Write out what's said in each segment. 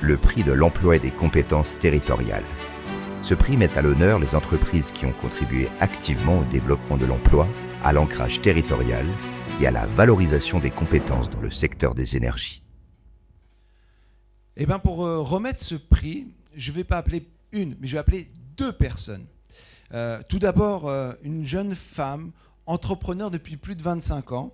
le prix de l'emploi et des compétences territoriales. Ce prix met à l'honneur les entreprises qui ont contribué activement au développement de l'emploi, à l'ancrage territorial et à la valorisation des compétences dans le secteur des énergies. Eh bien, pour remettre ce prix, je ne vais pas appeler une, mais je vais appeler deux personnes. Tout d'abord, une jeune femme, entrepreneur depuis plus de 25 ans.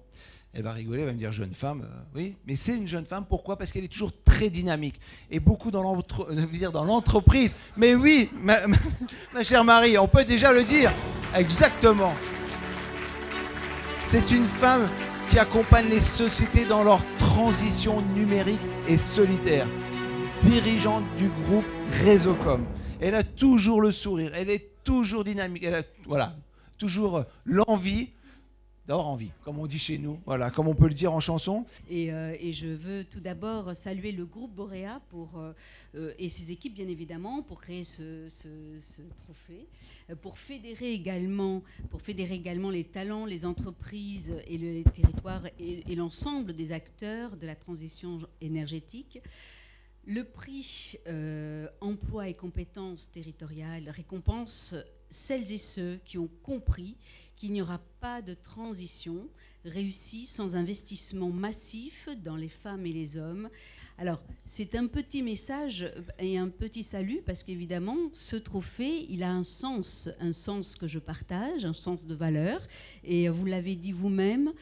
Elle va rigoler, elle va me dire jeune femme, oui, mais c'est une jeune femme, pourquoi ? Parce qu'elle est toujours très dynamique, et beaucoup dans l'entreprise. Mais oui, ma chère Marie, on peut déjà le dire, exactement. C'est une femme qui accompagne les sociétés dans leur transition numérique et solitaire. Dirigeante du groupe Réseaucom. Elle a toujours le sourire, elle est toujours dynamique, elle a toujours l'envie, d'avoir envie, comme on dit chez nous, comme on peut le dire en chanson. Et je veux tout d'abord saluer le groupe Borea et ses équipes, bien évidemment, pour créer ce trophée, pour fédérer également les talents, les entreprises et le territoire et l'ensemble des acteurs de la transition énergétique. Le prix emploi et compétences territoriales récompense celles et ceux qui ont compris qu'il n'y aura pas de transition réussie sans investissement massif dans les femmes et les hommes. Alors, c'est un petit message et un petit salut, parce qu'évidemment, ce trophée, il a un sens que je partage, un sens de valeur. Et vous l'avez dit vous-même,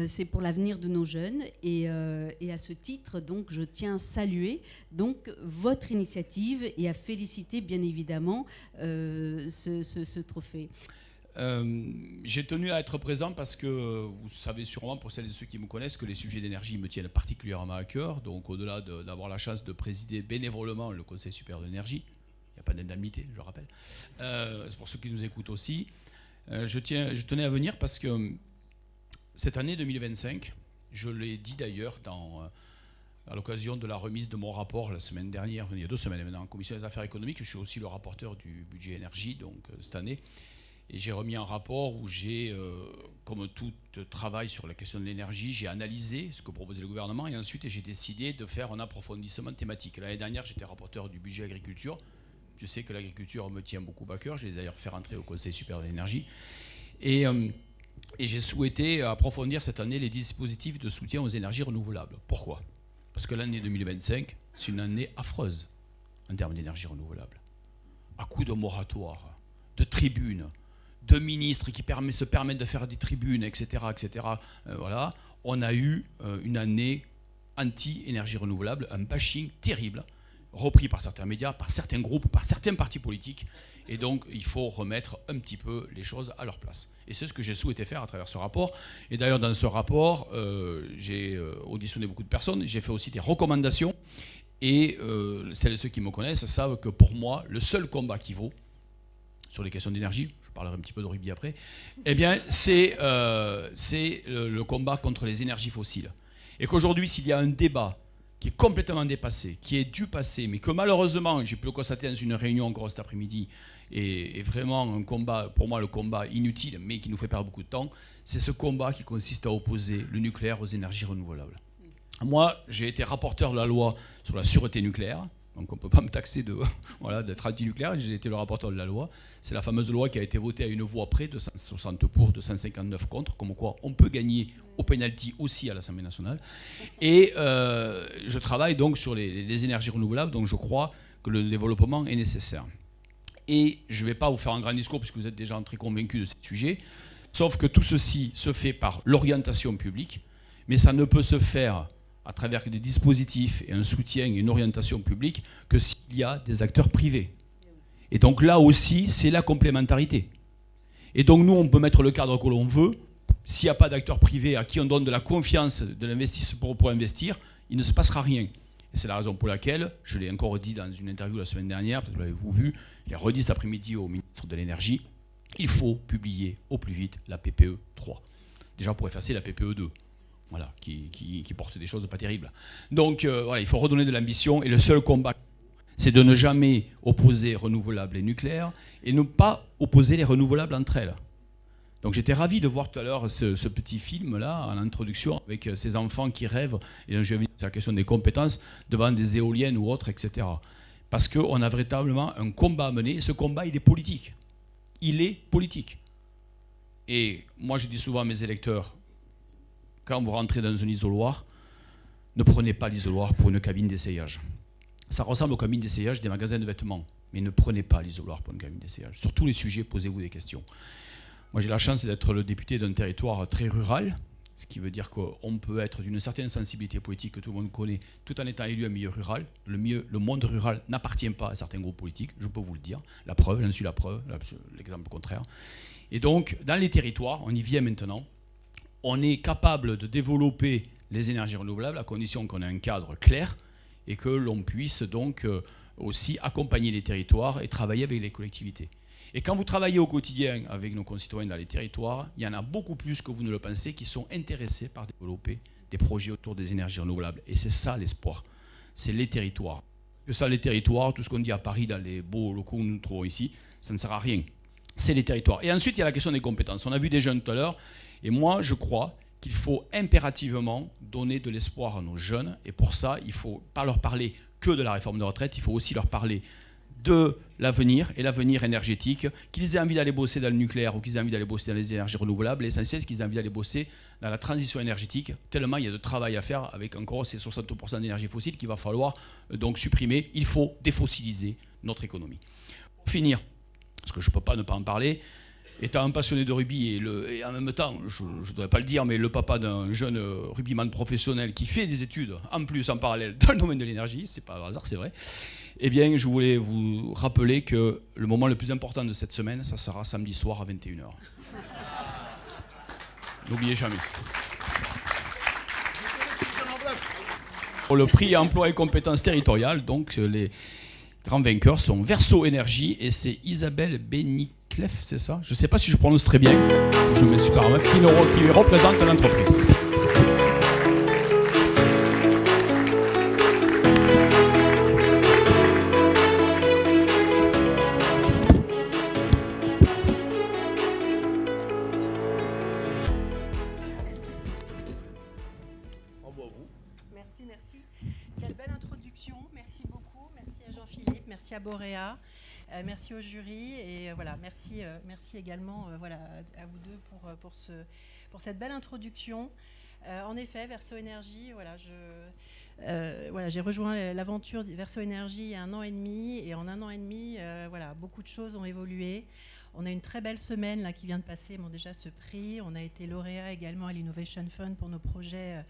c'est pour l'avenir de nos jeunes. Et à ce titre, donc, je tiens à saluer donc, votre initiative et à féliciter, bien évidemment, ce trophée. J'ai tenu à être présent parce que vous savez sûrement, pour celles et ceux qui me connaissent, que les sujets d'énergie me tiennent particulièrement à cœur. Donc au-delà d'avoir la chance de présider bénévolement le Conseil supérieur de l'énergie, il n'y a pas d'indemnité, je rappelle, c'est pour ceux qui nous écoutent aussi, je tenais à venir parce que cette année 2025, je l'ai dit d'ailleurs à l'occasion de la remise de mon rapport la semaine dernière, il y a 2 semaines maintenant, en commission des affaires économiques, je suis aussi le rapporteur du budget énergie, donc cette année. Et j'ai remis un rapport où j'ai, comme tout travail sur la question de l'énergie, j'ai analysé ce que proposait le gouvernement et ensuite j'ai décidé de faire un approfondissement thématique. L'année dernière, j'étais rapporteur du budget agriculture. Je sais que l'agriculture me tient beaucoup à cœur. Je l'ai d'ailleurs fait rentrer au Conseil supérieur de l'énergie. Et j'ai souhaité approfondir cette année les dispositifs de soutien aux énergies renouvelables. Pourquoi ? Parce que l'année 2025, c'est une année affreuse en termes d'énergie renouvelable. À coup de moratoire, de tribunes, de ministres qui se permettent de faire des tribunes, etc. Voilà, on a eu une année anti-énergie renouvelable, un bashing terrible, repris par certains médias, par certains groupes, par certains partis politiques. Et donc, il faut remettre un petit peu les choses à leur place. Et c'est ce que j'ai souhaité faire à travers ce rapport. Et d'ailleurs, dans ce rapport, j'ai auditionné beaucoup de personnes, j'ai fait aussi des recommandations. Et celles et ceux qui me connaissent savent que pour moi, le seul combat qui vaut, sur les questions d'énergie, je parlerai un petit peu de rugby après, eh bien, c'est le combat contre les énergies fossiles. Et qu'aujourd'hui, s'il y a un débat qui est complètement dépassé, qui est du passé, mais que malheureusement, j'ai pu le constater dans une réunion encore cet après-midi, est vraiment un combat, pour moi, le combat inutile, mais qui nous fait perdre beaucoup de temps, c'est ce combat qui consiste à opposer le nucléaire aux énergies renouvelables. Moi, j'ai été rapporteur de la loi sur la sûreté nucléaire. Donc on ne peut pas me taxer d'être anti-nucléaire, j'ai été le rapporteur de la loi. C'est la fameuse loi qui a été votée à une voix près, 260 pour, 259 contre, comme quoi on peut gagner au pénalty aussi à l'Assemblée nationale. Et je travaille donc sur les énergies renouvelables, donc je crois que le développement est nécessaire. Et je ne vais pas vous faire un grand discours, puisque vous êtes déjà très convaincus de ce sujet, sauf que tout ceci se fait par l'orientation publique, mais ça ne peut se faire à travers des dispositifs et un soutien et une orientation publique que s'il y a des acteurs privés. Et donc là aussi, c'est la complémentarité. Et donc nous, on peut mettre le cadre que l'on veut. S'il n'y a pas d'acteurs privés à qui on donne de la confiance de l'investissement pour investir, il ne se passera rien. Et c'est la raison pour laquelle, je l'ai encore dit dans une interview la semaine dernière, peut-être que vous l'avez vu, je l'ai redit cet après-midi au ministre de l'Énergie, il faut publier au plus vite la PPE 3. Déjà pour effacer la PPE 2. Voilà, qui porte des choses pas terribles. Donc voilà, il faut redonner de l'ambition et le seul combat, c'est de ne jamais opposer renouvelables et nucléaires et ne pas opposer les renouvelables entre elles. Donc j'étais ravi de voir tout à l'heure ce petit film-là, en introduction, avec ces enfants qui rêvent, et je vais venir sur la question des compétences, devant des éoliennes ou autres, etc. Parce qu'on a véritablement un combat à mener, et ce combat, il est politique. Il est politique. Et moi, je dis souvent à mes électeurs, quand vous rentrez dans un isoloir, ne prenez pas l'isoloir pour une cabine d'essayage. Ça ressemble aux cabines d'essayage des magasins de vêtements, mais ne prenez pas l'isoloir pour une cabine d'essayage. Sur tous les sujets, posez-vous des questions. Moi, j'ai la chance d'être le député d'un territoire très rural, ce qui veut dire qu'on peut être d'une certaine sensibilité politique que tout le monde connaît, tout en étant élu à un milieu rural. Le monde rural n'appartient pas à certains groupes politiques, je peux vous le dire. La preuve, j'en suis la preuve, l'exemple contraire. Et donc, dans les territoires, on y vient maintenant, on est capable de développer les énergies renouvelables à condition qu'on ait un cadre clair et que l'on puisse donc aussi accompagner les territoires et travailler avec les collectivités. Et quand vous travaillez au quotidien avec nos concitoyens dans les territoires, il y en a beaucoup plus que vous ne le pensez qui sont intéressés par développer des projets autour des énergies renouvelables. Et c'est ça l'espoir, c'est les territoires. Que ça, les territoires, tout ce qu'on dit à Paris dans les beaux locaux que nous trouvons ici, ça ne sert à rien. C'est les territoires. Et ensuite, il y a la question des compétences. On a vu des jeunes tout à l'heure, et moi, je crois qu'il faut impérativement donner de l'espoir à nos jeunes. Et pour ça, il ne faut pas leur parler que de la réforme de retraite, il faut aussi leur parler de l'avenir et l'avenir énergétique, qu'ils aient envie d'aller bosser dans le nucléaire ou qu'ils aient envie d'aller bosser dans les énergies renouvelables. L'essentiel, c'est qu'ils aient envie d'aller bosser dans la transition énergétique, tellement il y a de travail à faire avec encore ces 60% d'énergie fossile qu'il va falloir donc supprimer. Il faut défossiliser notre économie. Pour finir, parce que je ne peux pas ne pas en parler, étant un passionné de rugby et en même temps, je ne devrais pas le dire, mais le papa d'un jeune rugbyman professionnel qui fait des études en plus en parallèle dans le domaine de l'énergie, c'est pas un hasard, c'est vrai, eh bien je voulais vous rappeler que le moment le plus important de cette semaine, ça sera samedi soir à 21h. N'oubliez jamais ça. Pour le prix emploi et compétences territoriales, donc les grands vainqueurs sont Verso Énergie et c'est Isabelle Beniclef, c'est ça? Je ne sais pas si je prononce très bien, je me suis pas ramassé, qui représente l'entreprise. Merci. Quelle belle introduction. Merci beaucoup. Merci à Jean-Philippe. Merci à Boréa. Merci au jury. Et voilà, merci également à vous deux pour cette belle introduction. En effet, Verso Énergie, j'ai rejoint l'aventure Verso Énergie il y a 1 an et demi. Et en 1 an et demi, beaucoup de choses ont évolué. On a une très belle semaine là, qui vient de passer déjà ce prix. On a été lauréat également à l'Innovation Fund pour nos projets,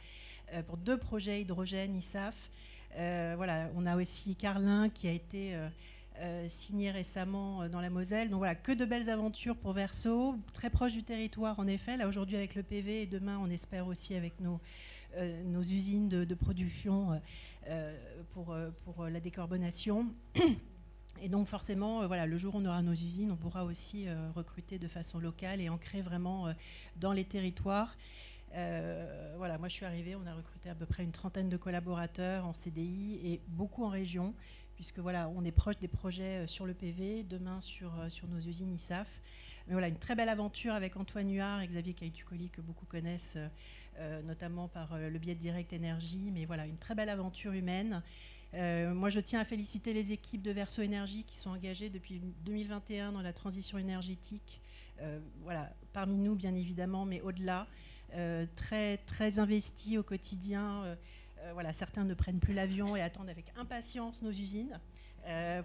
pour 2 projets hydrogène ISAF. On a aussi Carlin qui a été signé récemment dans la Moselle. Donc voilà, que de belles aventures pour Verso, très proche du territoire en effet. Là aujourd'hui avec le PV et demain on espère aussi avec nos usines de production pour la décarbonation. Et donc forcément, le jour où on aura nos usines, on pourra aussi recruter de façon locale et ancrer vraiment dans les territoires. Moi je suis arrivée, on a recruté à peu près une 30aine de collaborateurs en CDI et beaucoup en région, puisque on est proche des projets sur le PV, demain sur nos usines ISAF. Mais une très belle aventure avec Antoine Huard et Xavier Caïtucoli que beaucoup connaissent, notamment par le biais de Direct Énergie. Mais une très belle aventure humaine. Moi, je tiens à féliciter les équipes de Verso Énergie qui sont engagées depuis 2021 dans la transition énergétique. Parmi nous, bien évidemment, mais au-delà, très, très investis au quotidien. Certains ne prennent plus l'avion et attendent avec impatience nos usines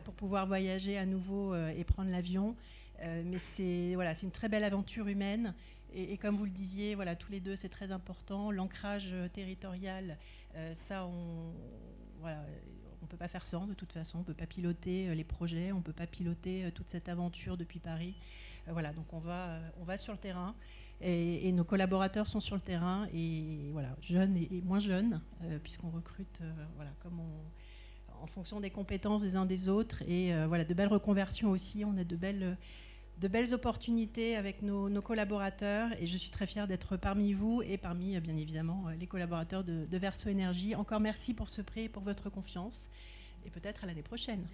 pour pouvoir voyager à nouveau et prendre l'avion. Mais c'est une très belle aventure humaine. Et comme vous le disiez, tous les deux, c'est très important. L'ancrage territorial, ça, on ne peut pas faire sans, de toute façon. On ne peut pas piloter les projets, on ne peut pas piloter toute cette aventure depuis Paris. Donc on va sur le terrain. Et nos collaborateurs sont sur le terrain, et jeunes et moins jeunes, puisqu'on recrute en fonction des compétences des uns des autres. Et de belles reconversions aussi. On a de belles opportunités avec nos collaborateurs, et je suis très fière d'être parmi vous et parmi, bien évidemment, les collaborateurs de Verso Énergie. Encore merci pour ce prix et pour votre confiance, et peut-être à l'année prochaine.